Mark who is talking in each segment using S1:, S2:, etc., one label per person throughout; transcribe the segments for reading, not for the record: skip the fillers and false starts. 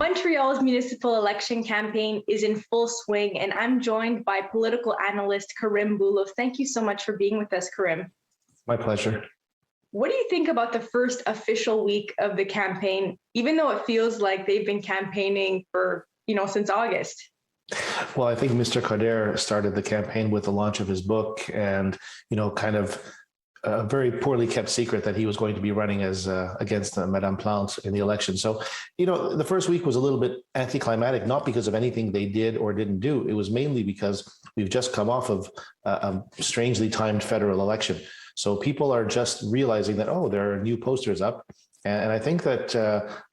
S1: Montreal's municipal election campaign is in full swing, and I'm joined by political analyst Karim Boulos. Thank you so much for being with us, Karim.
S2: My pleasure.
S1: What do you think about the first official week of the campaign, even though it feels like they've been campaigning for, since August?
S2: Well, I think Mr. Coder started the campaign with the launch of his book and, kind of a very poorly kept secret that he was going to be running as against Madame Plante in the election. So, the first week was a little bit anticlimactic, not because of anything they did or didn't do. It was mainly because we've just come off of a strangely timed federal election. So people are just realizing that, there are new posters up. And I think that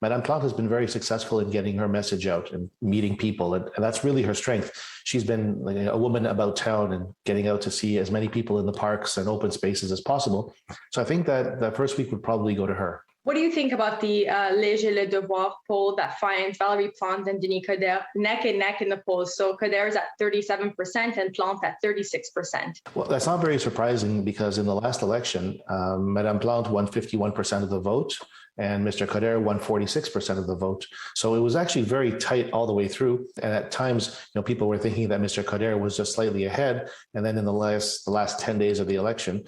S2: Madame Plante has been very successful in getting her message out and meeting people. And that's really her strength. She's been a woman about town and getting out to see as many people in the parks and open spaces as possible. So I think that the first week would probably go to her.
S1: What do you think about the Léger Le Devoir poll that finds Valérie Plante and Denis Coderre neck and neck in the polls? So Coderre is at 37% and Plante at 36%.
S2: Well, that's not very surprising because in the last election, Madame Plante won 51% of the vote and Mr. Coderre won 46% of the vote. So it was actually very tight all the way through. And at times, people were thinking that Mr. Coderre was just slightly ahead. And then in the last 10 days of the election,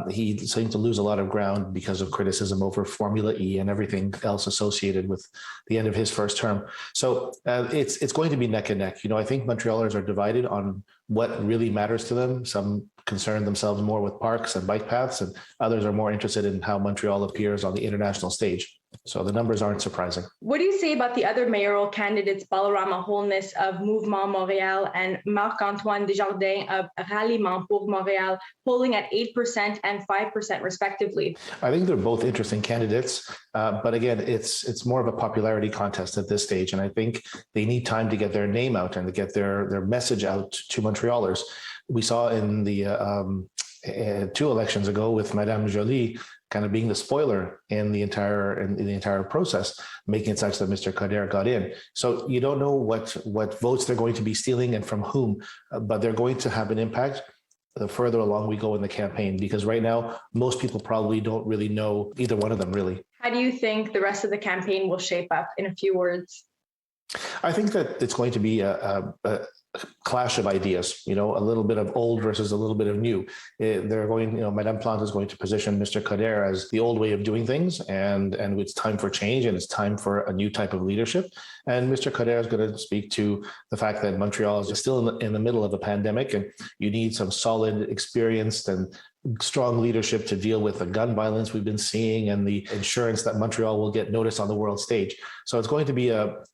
S2: he seemed to lose a lot of ground because of criticism over Formula E and everything else associated with the end of his first term. So it's going to be neck and neck. I think Montrealers are divided on what really matters to them. Some concern themselves more with parks and bike paths, and others are more interested in how Montreal appears on the international stage. So the numbers aren't surprising.
S1: What do you say about the other mayoral candidates, Balarama Holness of Mouvement Montréal and Marc-Antoine Desjardins of Ralliement pour Montréal, polling at 8% and 5% respectively?
S2: I think they're both interesting candidates, but again, it's more of a popularity contest at this stage, and I think they need time to get their name out and to get their message out to Montrealers. We saw in the 2 elections ago with Madame Joly kind of being the spoiler in the entire process, making it such that Mr. Coderre got in. So you don't know what votes they're going to be stealing and from whom, but they're going to have an impact the further along we go in the campaign, because right now, most people probably don't really know either one of them, really.
S1: How do you think the rest of the campaign will shape up, in a few words?
S2: I think that it's going to be a clash of ideas, a little bit of old versus a little bit of new. They're going, Madame Plante is going to position Mr. Coderre as the old way of doing things, and it's time for change and it's time for a new type of leadership. And Mr. Coderre is going to speak to the fact that Montreal is still in the middle of a pandemic, and you need some solid, experienced and strong leadership to deal with the gun violence we've been seeing and the assurance that Montreal will get noticed on the world stage. So it's going to be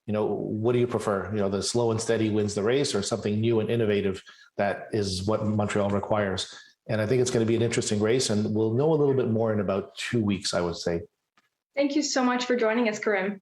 S2: what do you prefer? The slow and steady wins the race, or something new and innovative that is what Montreal requires. And I think it's going to be an interesting race, and we'll know a little bit more in about 2 weeks, I would say.
S1: Thank you so much for joining us, Karim.